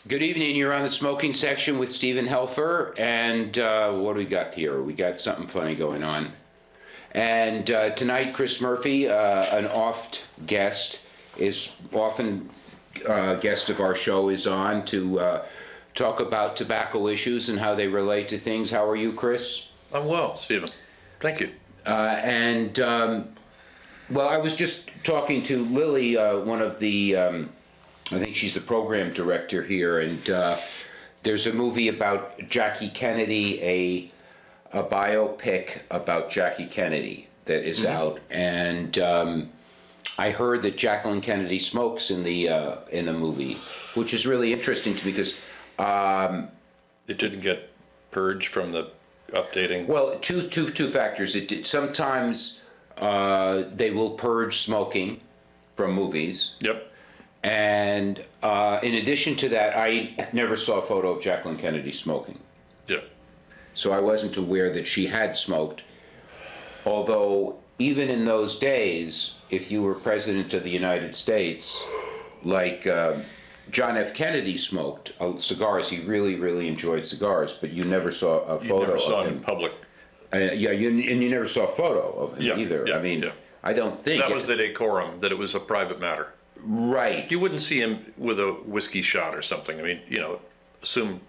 Good evening. You're on the smoking section with Stephen Helfer, and what do we got here? We got something funny going on. And tonight, Chris Murphy, an oft guest, is often guest of our show, is on to talk about tobacco issues and how they relate to things. How are you, Chris? I'm well, Stephen. Thank you. Well, I was just talking to Lily, one of the, I think she's the program director here, and there's a movie about Jackie Kennedy, a biopic about Jackie Kennedy that is out, and I heard that Jacqueline Kennedy smokes in the movie, which is really interesting to me because It didn't get purged from the updating. well, two factors. Sometimes they will purge smoking from movies. Yep. And in addition to that, I never saw a photo of Jacqueline Kennedy smoking. Yeah. So I wasn't aware that she had smoked. Although, even in those days, if you were president of the United States, like John F. Kennedy smoked cigars, he really, really enjoyed cigars, but you never saw a photo You never saw of him him. in public. And you never saw a photo of him either. Yeah, I mean, yeah. I don't think That was the decorum, that it was a private matter. right. You wouldn't see him with a whiskey shot or something. I mean,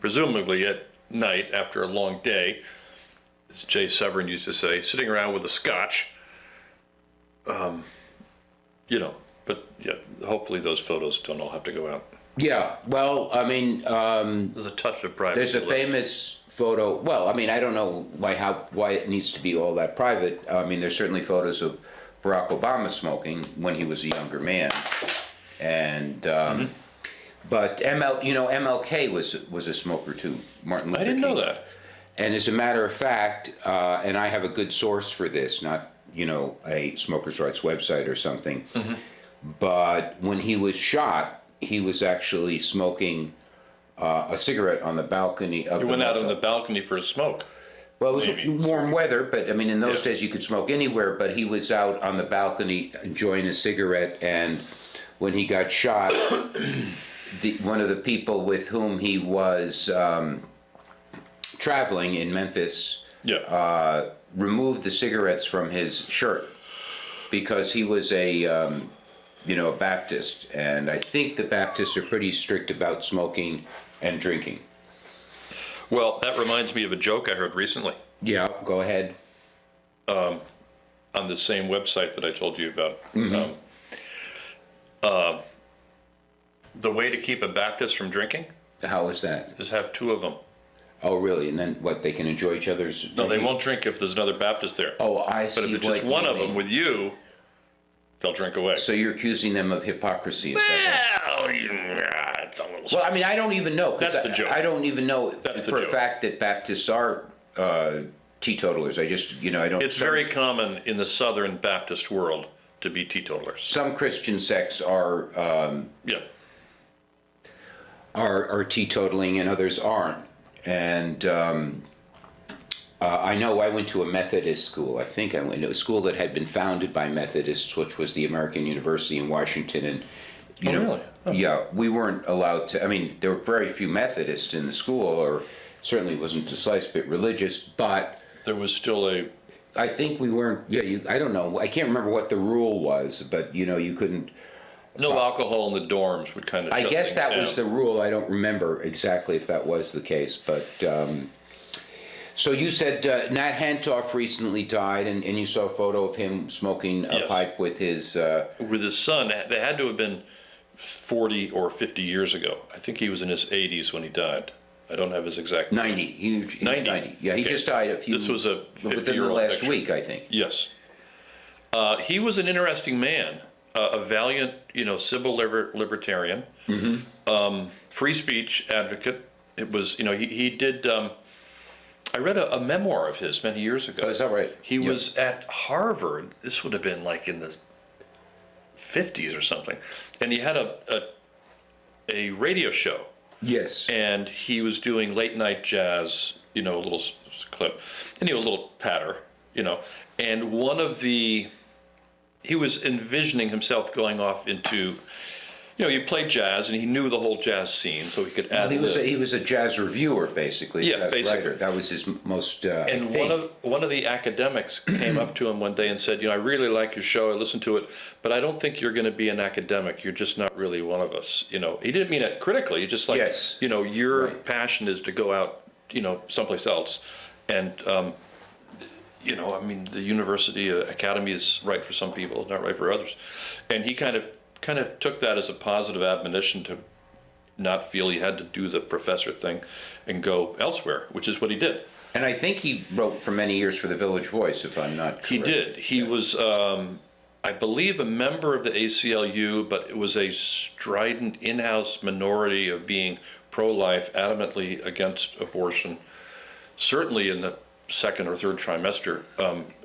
presumably at night after a long day, as Jay Severin used to say, sitting around with a scotch. But yeah, hopefully those photos don't all have to go out. Yeah. Well, I mean, There's a touch of privacy. there's a famous photo. Well, I mean, I don't know why it needs to be all that private. I mean, there's certainly photos of Barack Obama smoking when he was a younger man, and but MLK was a smoker too. Martin Luther I didn't King. know that. And as a matter of fact, and I have a good source for this, not a smokers' rights website or something, but when he was shot, he was actually smoking a cigarette on the balcony of He the went out on motel. the balcony for a smoke. Well, it was maybe. warm weather, but I mean, in those Yeah. days you could smoke anywhere, but he was out on the balcony enjoying a cigarette, and when he got shot, one of the people with whom he was traveling in Memphis Yeah. removed the cigarettes from his shirt because he was a Baptist, and I think the Baptists are pretty strict about smoking and drinking. Well, that reminds me of a joke I heard recently Yeah, go ahead. on the same website that I told you about. The way to keep a Baptist from drinking How is that? is have two of them. Oh, really? And then what? They can enjoy each other's No, they drinking? won't drink if there's another Baptist there. Oh, I see. But if it's what just one you of them mean. with you, they'll drink away. So you're accusing them of hypocrisy, is that right? Well, yeah, it's a little. Well, I mean, I don't even know. 'Cause That's the joke. I don't even know That's the for a joke. fact that Baptists are teetotalers. I just, I don't. It's very common in the Southern Baptist world to be teetotalers. Some Christian sects are Yeah. teetotaling and others aren't. And I know I went to a Methodist school. I think I went to a school that had been founded by Methodists, which was the American University in Washington. And Really? Oh. yeah, we weren't allowed to. I mean, there were very few Methodists in the school, or certainly wasn't the slightest bit religious. But There was still a. I think we weren't. Yeah, I don't know. I can't remember what the rule was, but you couldn't. No alcohol in the dorms would kind of. I shut guess things that down. was the rule. I don't remember exactly if that was the case, but so you said Nat Hentoff recently died, and you saw a photo of him smoking a Yes. pipe with his. With his son. They had to have been 40 or 50 years ago. I think he was in his 80s when he died. I don't have his exact. 90. He was 90. Yeah, he Okay. just died This was a within the 50-year-old last picture. week, I think. Yes. He was an interesting man, a valiant, civil libertarian, free speech advocate. It was, he did. I read a memoir of his many years ago. Oh, is that right? He was at Harvard. This would have been like in the 50s or something, and he had a radio show. Yes. And he was doing late night jazz, a little clip, and a little patter, and he was envisioning himself going off into, he played jazz and he knew the whole jazz scene, so he could add. He was a jazz reviewer, basically. Yeah, jazz basically. writer. That was his most. And one of the academics came up to him one day and said, I really like your show. I listened to it, but I don't think you're going to be an academic. You're just not really one of us. He didn't mean it critically. Just like, Yes. Your Right. passion is to go out, someplace else, and the university academy is right for some people, not right for others. And he kind of took that as a positive admonition to not feel he had to do the professor thing and go elsewhere, which is what he did. And I think he wrote for many years for the Village Voice, if I'm not correct. He did. He was, I believe, a member of the ACLU, but it was a strident in-house minority of being pro-life, adamantly against abortion, certainly in the second or third trimester,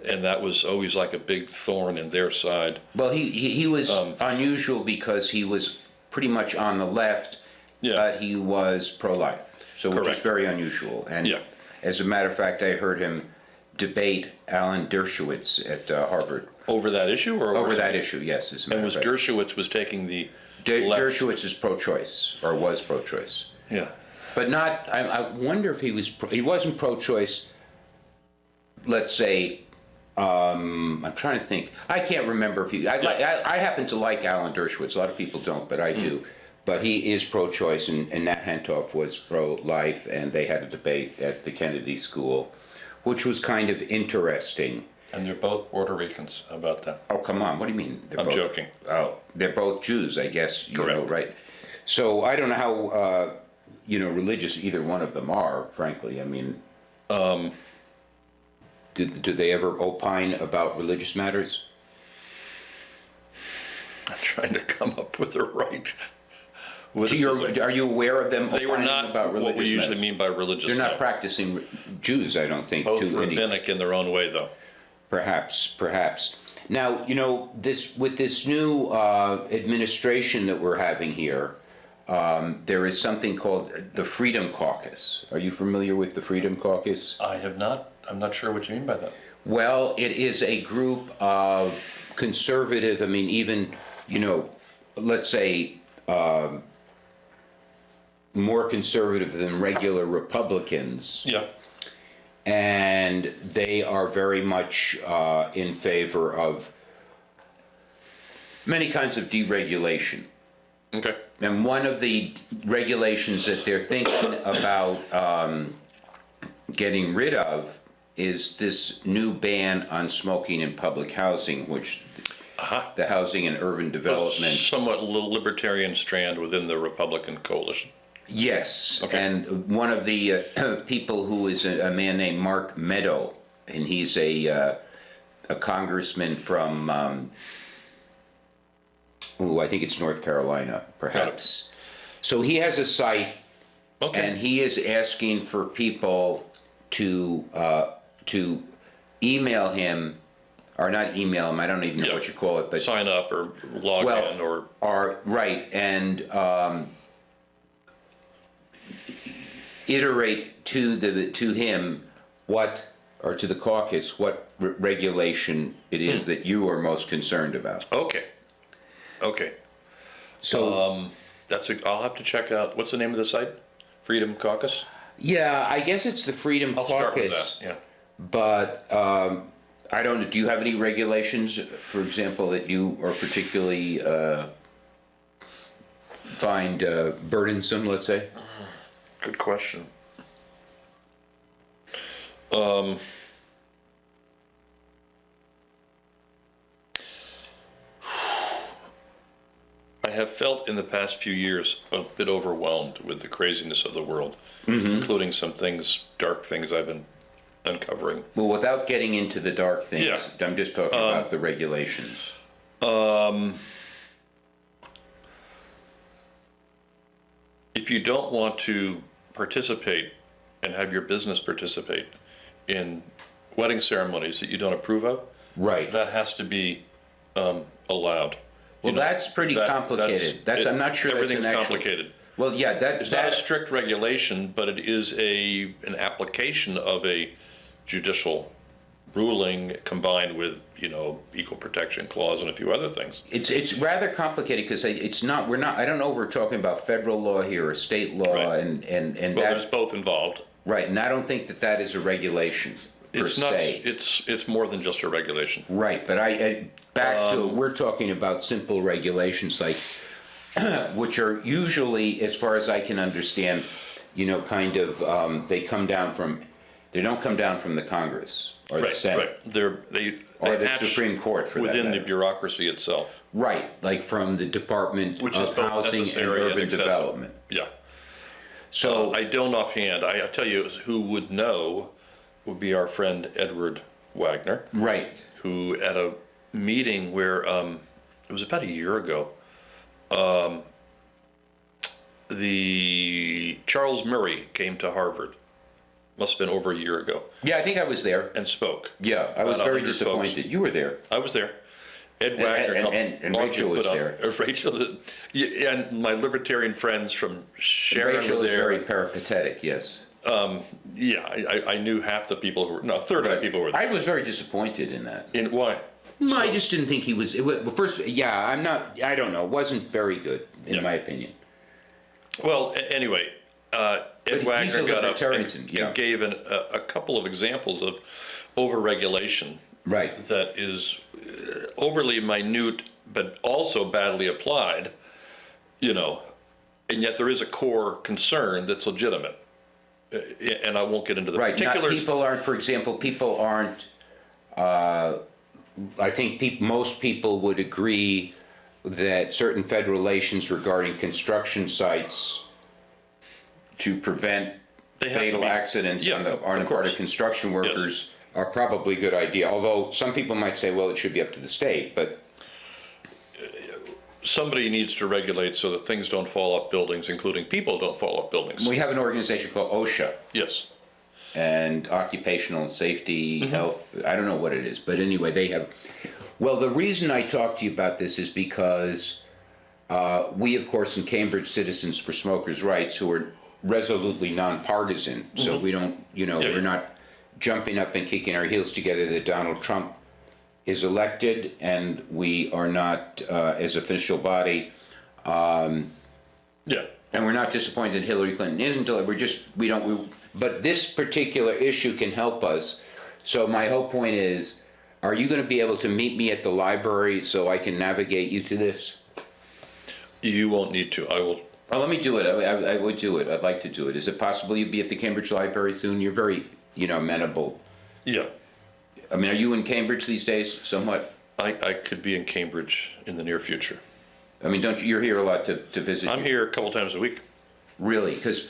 and that was always like a big thorn in their side. Well, he was unusual because he was pretty much on the left, but he was pro-life, so which is very unusual. And as a matter of fact, I heard him debate Alan Dershowitz at Harvard. Over that issue? Or over that issue, yes. As a matter and was of fact. Dershowitz was taking the Dershowitz is pro-choice, or was pro-choice. Yeah. But not, I wonder if he wasn't pro-choice, let's say, I'm trying to think. I can't remember if I happen to like Alan Dershowitz. A lot of people don't, but I do. But he is pro-choice, and Nat Hentoff was pro-life, and they had a debate at the Kennedy School, which was kind of interesting. And they're both Puerto Ricans. How about that? Oh, come on. What do you mean? I'm joking. Oh, they're both Jews, I guess. Correct. Right? So I don't know how, religious either one of them are, frankly. I mean, do they ever opine about religious matters? I'm trying to come up with the right. Are you aware of them They were opining not about religious what we usually matters? mean by religious. They're not no. practicing Jews, I don't think. Both to any. rabbinic in their own way, though. Perhaps. Now, with this new administration that we're having here, there is something called the Freedom Caucus. Are you familiar with the Freedom Caucus? I have not. I'm not sure what you mean by that. Well, it is a group of conservative, even, let's say, more conservative than regular Republicans. Yeah. And they are very much in favor of many kinds of deregulation. Okay. And one of the regulations that they're thinking about getting rid of is this new ban on smoking in public housing, which the Housing and Urban Development. Somewhat libertarian strand within the Republican coalition. Yes, Okay. and one of the people who is a man named Mark Meadow, and he's a congressman from, I think it's North Carolina, perhaps. So he has a site, and he is asking for people to email him, or not email him, I don't even know what you call it, but sign up or log in or right, and iterate to him or to the caucus what regulation it is that you are most concerned about. Okay. So I'll have to check out. What's the name of the site? Freedom Caucus. yeah, I guess it's the Freedom I'll start with Caucus. that. Yeah. But I don't know. Do you have any regulations, for example, that you are particularly find burdensome? Let's say. Good question. I have felt in the past few years a bit overwhelmed with the craziness of the world, including some dark things I've been uncovering. Well, without getting into the dark things, Yeah. I'm just talking about the regulations. If you don't want to participate and have your business participate in wedding ceremonies that you don't approve of, Right. that has to be allowed. Well, that's pretty complicated. I'm not sure that's an everything's actual. complicated. Well, yeah, It's not a strict regulation, but it is an application of a judicial ruling combined with, equal protection clause and a few other things. It's rather complicated because I don't know if we're talking about federal law here or state law, Right. and Well, that, there's both involved. right, and I don't think that is a regulation per It's not, se. it's more than just a regulation. Right, but back to, we're talking about simple regulations like, which are usually, as far as I can understand, kind of, they don't come down from the Congress or the Right, Senate. right. They Or the hatch Supreme Court, for that within the matter. bureaucracy itself. Right, like from the Department Which is of both Housing and necessary and Urban excessive. Development. Yeah. So, I don't offhand. I tell you who would know would be our friend Edward Wagner, right, who at a meeting where it was about a year ago, the Charles Murray came to Harvard. Must have been over a year ago, yeah, I think I was there. and spoke. Yeah, I was About very 100 disappointed. folks. You were there. I was there. Ed Wagner and helped Rachel me was put there. on, Rachel, yeah, and my libertarian friends from Sharon Rachel were is there. very peripatetic, yes. Yeah, I knew half the people who were, no, a third of the people were there. I was very disappointed in that. Why? No, I just didn't think he was, well, first, yeah, I don't know, wasn't very good, in Yeah. my opinion. Well, anyway, Ed he's a Wagner got up libertarian, and yeah. gave a couple of examples of over-regulation Right, that is overly minute, but also badly applied, and yet there is a core concern that's legitimate. And I won't get into the right. particulars. For example, people aren't, I think most people would agree that certain federal regulations regarding construction sites to prevent They have to fatal be- accidents Yeah, on the of part of course. construction workers are probably a good idea. Although some people might say, well, it should be up to the state, but Somebody needs to regulate so that things don't fall off buildings, including people don't fall off buildings. we have an organization called OSHA, Yes. and occupational safety, health, I don't know what it is, but anyway, they have, well, the reason I talk to you about this is because we, of course, in Cambridge Citizens for Smokers' Rights, who are resolutely nonpartisan, so we don't, we're not jumping up and kicking our heels together that Donald Trump is elected, and we are not, as official body, Yeah. and we're not disappointed Hillary Clinton isn't, but this particular issue can help us. So my whole point is, are you gonna be able to meet me at the library so I can navigate you to this? You won't need to. I will. Oh, let me do it, I would do it, I'd like to do it. Is it possible you'd be at the Cambridge Library soon? You're very, amenable. Yeah. I mean, are you in Cambridge these days, somewhat? I could be in Cambridge in the near future. I mean, you're here a lot to visit. I'm here a couple times a week. Really? Because,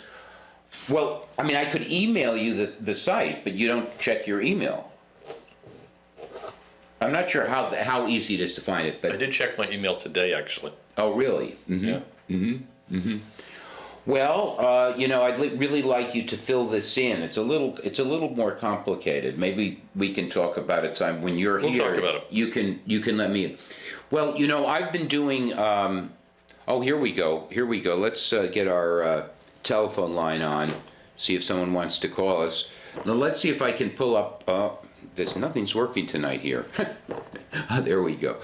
well, I mean, I could email you the site, but you don't check your email. I'm not sure how easy it is to find it, I but, did check my email today, actually. oh, really? Yeah. Well, I'd really like you to fill this in. It's a little more complicated. Maybe we can talk about a time when you're We'll here. talk about it. You can let me in. Well, I've been doing, oh, here we go. Let's get our telephone line on, see if someone wants to call us. Now, let's see if I can pull up, nothing's working tonight here. There we go.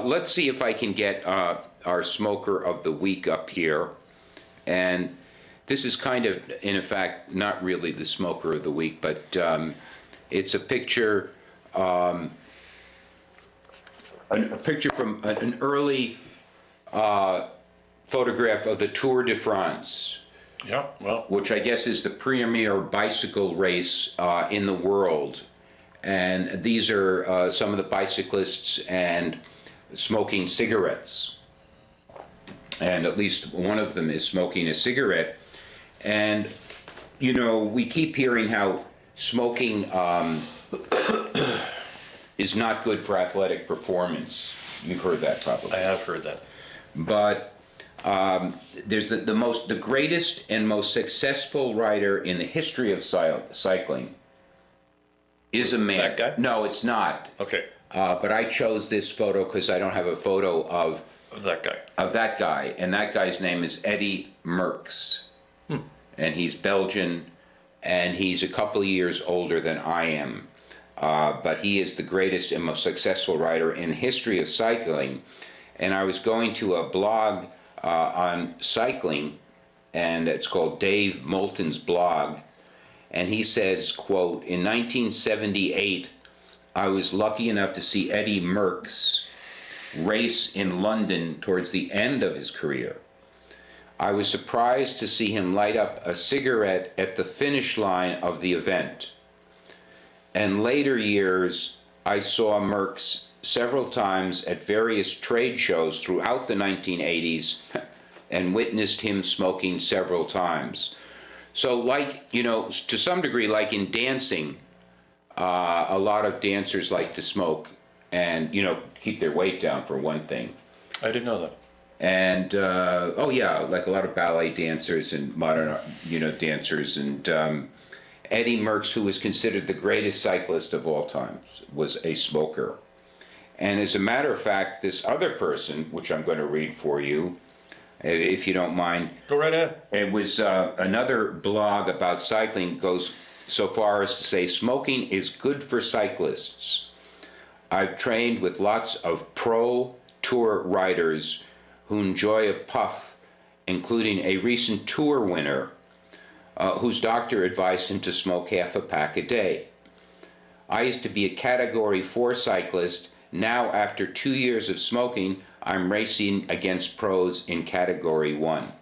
Let's see if I can get our smoker of the week up here. And this is kind of, in fact, not really the smoker of the week, but it's a picture, a picture from an early photograph of the Tour de France, Yeah, well, which I guess is the premier bicycle race in the world. And these are some of the bicyclists and smoking cigarettes. And at least one of them is smoking a cigarette. And, we keep hearing how smoking is not good for athletic performance. You've heard that probably. I have heard that. But there's the greatest and most successful rider in the history of cycling is a man. That guy? No, it's not. Okay, But I chose this photo because I don't have a photo of that guy. that guy, and that guy's name is Eddy Merckx, and he's Belgian, and he's a couple of years older than I am. but he is the greatest and most successful rider in the history of cycling. And I was going to a blog on cycling, and it's called Dave Moulton's blog, and he says, quote, "In 1978, I was lucky enough to see Eddy Merckx race in London towards the end of his career. I was surprised to see him light up a cigarette at the finish line of the event. And later years, I saw Merckx several times at various trade shows throughout the 1980s and witnessed him smoking several times." So like, to some degree, like in dancing, a lot of dancers like to smoke and, keep their weight down for one thing. I didn't know that. And, like a lot of ballet dancers and modern, dancers. And Eddy Merckx, who was considered the greatest cyclist of all time, was a smoker. And as a matter of fact, this other person, which I'm going to read for you, if you don't mind. Go right ahead. It was another blog about cycling goes so far as to say, "Smoking is good for cyclists. I've trained with lots of pro tour riders who enjoy a puff, including a recent tour winner whose doctor advised him to smoke half a pack a day. I used to be a Category 4 cyclist. Now, after 2 years of smoking, I'm racing against pros in Category 1.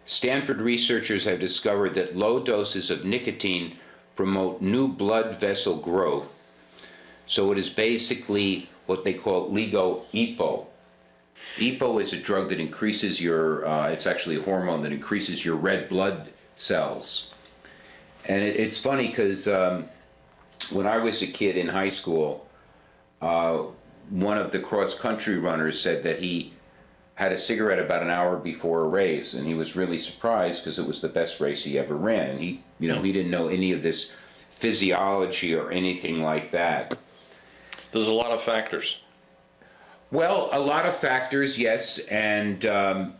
Stanford researchers have discovered that low doses of nicotine promote new blood vessel growth. So it is basically what they call LEGO-EPO. EPO is a drug that increases your, it's actually a hormone that increases your red blood cells. And it's funny because when I was a kid in high school, one of the cross-country runners said that he had a cigarette about an hour before a race, and he was really surprised because it was the best race he ever ran. And he didn't know any of this physiology or anything like that. There's a lot of factors. Well, a lot of factors, yes, and in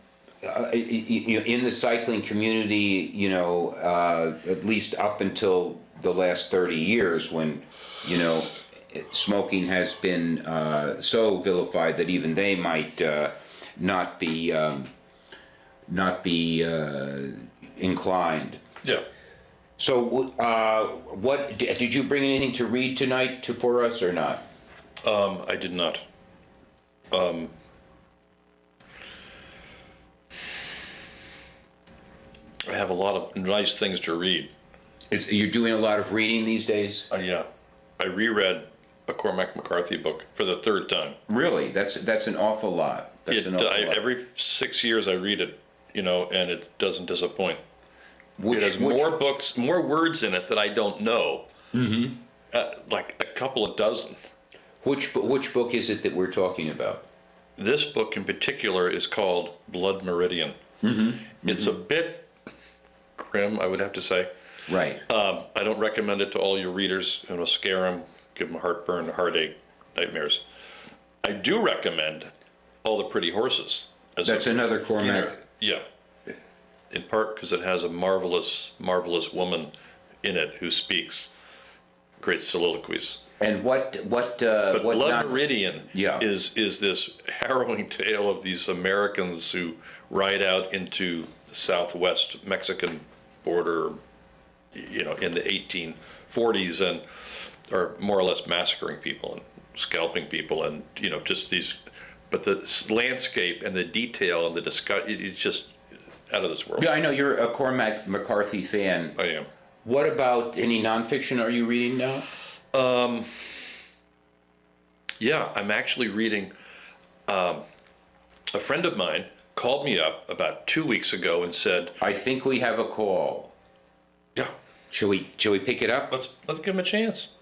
the cycling community, at least up until the last 30 years, when smoking has been so vilified that even they might not be inclined. Yeah. So, what did you bring anything to read tonight for us or not? I did not. I have a lot of nice things to read. You're doing a lot of reading these days? Yeah. I reread a Cormac McCarthy book for the third time. Really? That's an awful lot. Every 6 years I read it, and it doesn't disappoint. It has more books, more words in it that I don't know. Mm-hmm. Like a couple of dozen. Which book is it that we're talking about? This book in particular is called Blood Meridian. Mm-hmm. It's a bit grim, I would have to say. Right. I don't recommend it to all your readers. It'll scare them, give them heartburn, heartache, nightmares. I do recommend All the Pretty Horses. That's another Cormac. Yeah. In part because it has a marvelous, marvelous woman in it who speaks great soliloquies. And what Blood Meridian is this harrowing tale of these Americans who ride out into the southwest Mexican border, in the 1840s and are more or less massacring people and scalping people and, just these, but the landscape and the detail and the discussion, it's just out of this world. Yeah, I know you're a Cormac McCarthy fan. I am. What about any nonfiction are you reading now? Yeah, I'm actually reading, a friend of mine called me up about 2 weeks ago and said, I think we have a call. Yeah. Shall we pick it up? Let's give him a chance.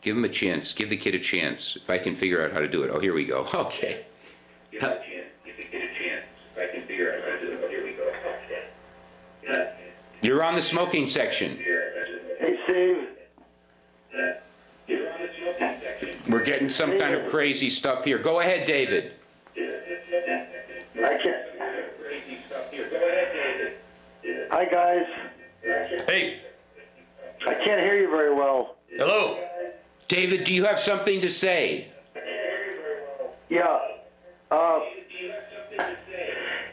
Give him a chance. Give the kid a chance. If I can figure out how to do it. Oh, here we go. Okay. Give him a chance. Give the kid a chance. If I can figure out how to do it. Oh, here we go. Okay. You're on the smoking section. Hey, Steve. You're on the smoking section. We're getting some kind of crazy stuff here. Go ahead, David. I can't. Crazy stuff here. Go ahead, David. Hi, guys. Hey, I can't hear you very well. hello. David, do you have something to say? Yeah.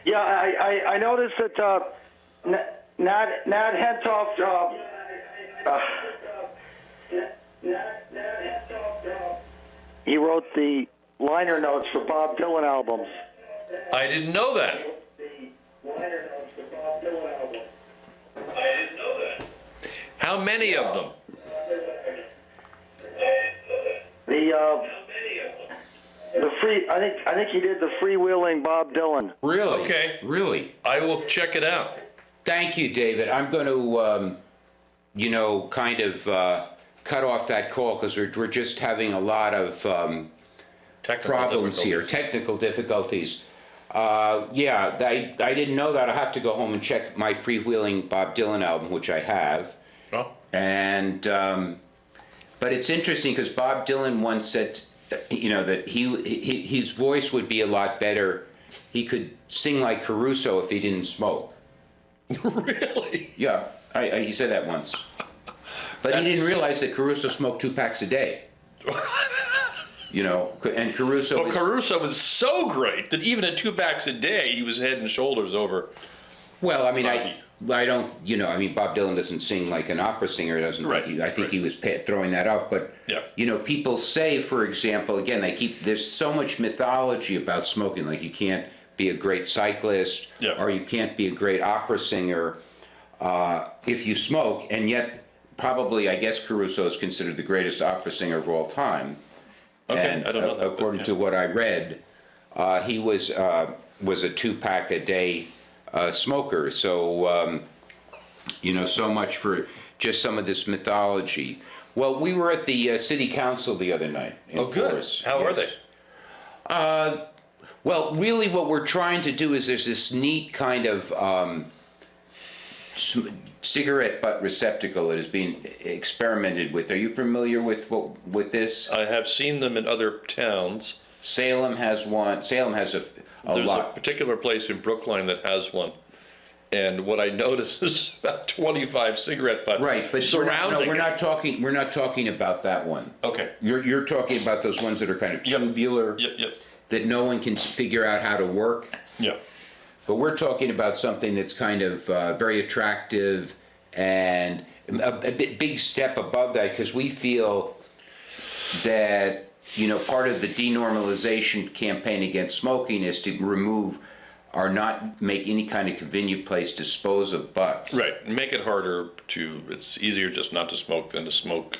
I noticed that Nat Hentoff. He wrote the liner notes for Bob Dylan albums. I didn't know that. How many of them? The free. I think he did the freewheeling Bob Dylan. Really? Okay. Really? I will check it out. Thank you, David. I'm going to, kind of cut off that call because we're just having a lot of Technical problems here, difficulties. technical difficulties. I didn't know that. I'll have to go home and check my freewheeling Bob Dylan album, which I have. Oh, And but it's interesting because Bob Dylan once said, that his voice would be a lot better. He could sing like Caruso if he didn't smoke. really? Yeah, he said that once. But he didn't realize that Caruso smoked 2 packs a day. And Caruso. Well, Caruso was so great that even at 2 packs a day, he was head and shoulders over. Well, I mean, Bobby. I don't, Bob Dylan doesn't sing like an opera singer. Doesn't Right, I think right. he was throwing that off. But Yeah. people say, for example, again, there's so much mythology about smoking. Like you can't be a great cyclist, Yeah. or you can't be a great opera singer if you smoke. And yet, probably, I guess Caruso is considered the greatest opera singer of all time. Okay, And I don't know that. according to what I read, he was a 2-pack a day smoker. So, so much for just some of this mythology. Well, we were at the city council the other night. In Good. Forest. How are Yes. they? Well, really what we're trying to do is there's this neat kind of cigarette butt receptacle that is being experimented with. Are you familiar with this? I have seen them in other towns. Salem has one. Salem has a There's a lot. particular place in Brookline that has one. And what I noticed is about 25 cigarette butts Right, but surrounding we're it. not talking. We're not talking about that one. Okay. You're talking about those ones that are kind of Yep. tubular, Yep. that no one can figure out how to work. Yeah. But we're talking about something that's kind of very attractive and a big step above that, because we feel that part of the denormalization campaign against smoking is to remove or not make any kind of convenient place dispose of butts. Right. Make it harder it's easier just not to smoke than to smoke.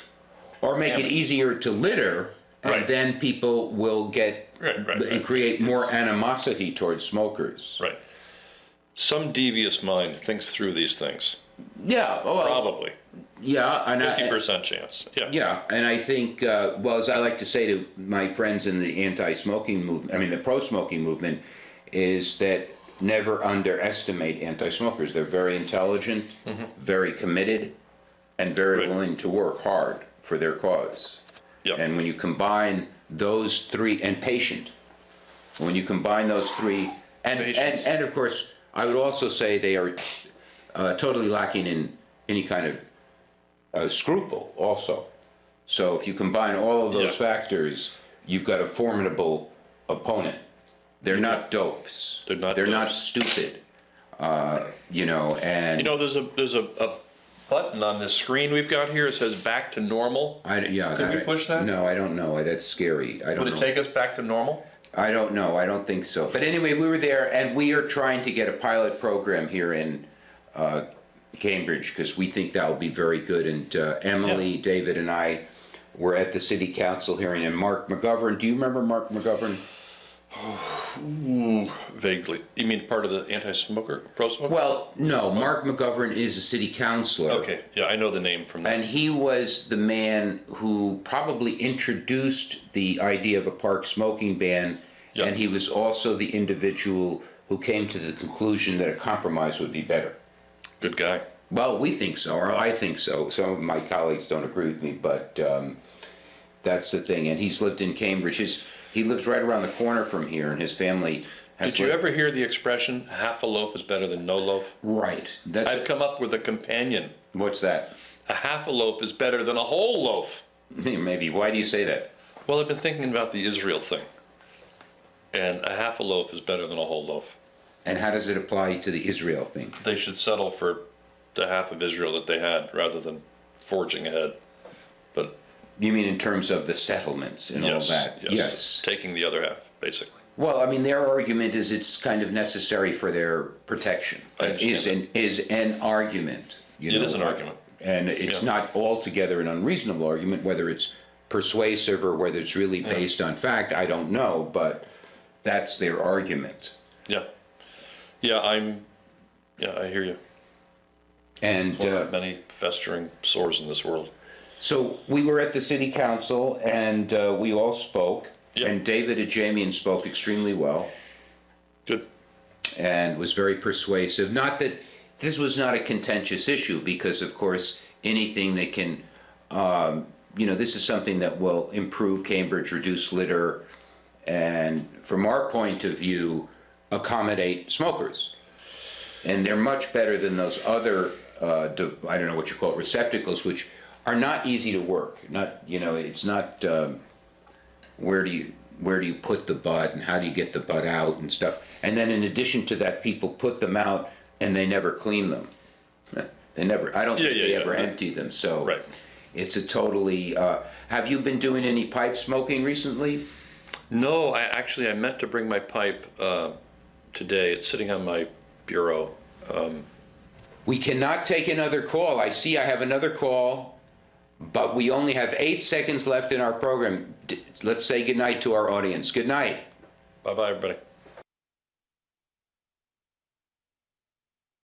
Or make it easier to litter, and Right. then people will get Right. create more animosity towards smokers. Right. Some devious mind thinks through these things. Yeah, well, Probably. yeah, and 50% chance. Yeah. yeah, and I think, as I like to say to my friends in the anti-smoking movement, the pro-smoking movement, is that never underestimate anti-smokers. They're very intelligent, very committed, and very Right. willing to work hard for their cause. Yeah. And when you combine those three, and patient, when you combine those three, Patience. and of course, I would also say they are totally lacking in any kind of scruple also. So if you combine all of those Yeah. factors, you've got a formidable opponent. They're not dopes. They're not They're not dopes. stupid. And There's a button on this screen we've got here. It says back to normal. Could we push that? No, I don't know. That's scary. I don't Would know. it take us back to normal? I don't know. I don't think so. But anyway, we were there, and we are trying to get a pilot program here in Cambridge, because we think that will be very good. And Emily, David, and I were at the city council hearing, and Mark McGovern. Do you remember Mark McGovern? Vaguely. You mean part of the anti-smoker, pro-smoker? Well, no. Mark McGovern is a city councilor. Okay, yeah, I know the name from that. And he was the man who probably introduced the idea of a park smoking ban, Yeah. and he was also the individual who came to the conclusion that a compromise would be better. Good guy. Well, we think so, or I think so. Some of my colleagues don't agree with me, but that's the thing. And he's lived in Cambridge. He lives right around the corner from here, and his family has Did you ever hear the expression, half a loaf is better than no loaf? Right. I've come up with a companion. What's that? A half a loaf is better than a whole loaf. Maybe. Why do you say that? Well, I've been thinking about the Israel thing, and a half a loaf is better than a whole loaf. And how does it apply to the Israel thing? They should settle for the half of Israel that they had rather than forging ahead. But You mean in terms of the settlements and all yes, that? yes, taking the other half, basically. Well, I mean, their argument is it's kind of necessary for their protection. I understand Is an argument. You It know, is an argument. And it's Yeah. not altogether an unreasonable argument, whether it's persuasive or whether it's really based on fact, I don't know, but that's their argument. Yeah. Yeah, I hear you. And One of many festering sores in this world. so we were at the city council and we all spoke. Yeah. And David Ajamian spoke extremely well Good. and was very persuasive. Not that this was not a contentious issue, because of course anything that can, this is something that will improve Cambridge, reduce litter, and from our point of view, accommodate smokers. And they're much better than those other, I don't know what you call it, receptacles, which are not easy to work. Not, it's not, where do you put the bud and how do you get the bud out and stuff. And then in addition to that, people put them out and they never clean them. I don't think they ever empty them, so. Right. It's a totally, have you been doing any pipe smoking recently? No, I meant to bring my pipe today. It's sitting on my bureau. We cannot take another call. I see I have another call, but we only have 8 seconds left in our program. Let's say goodnight to our audience. Good night. Bye-bye, everybody.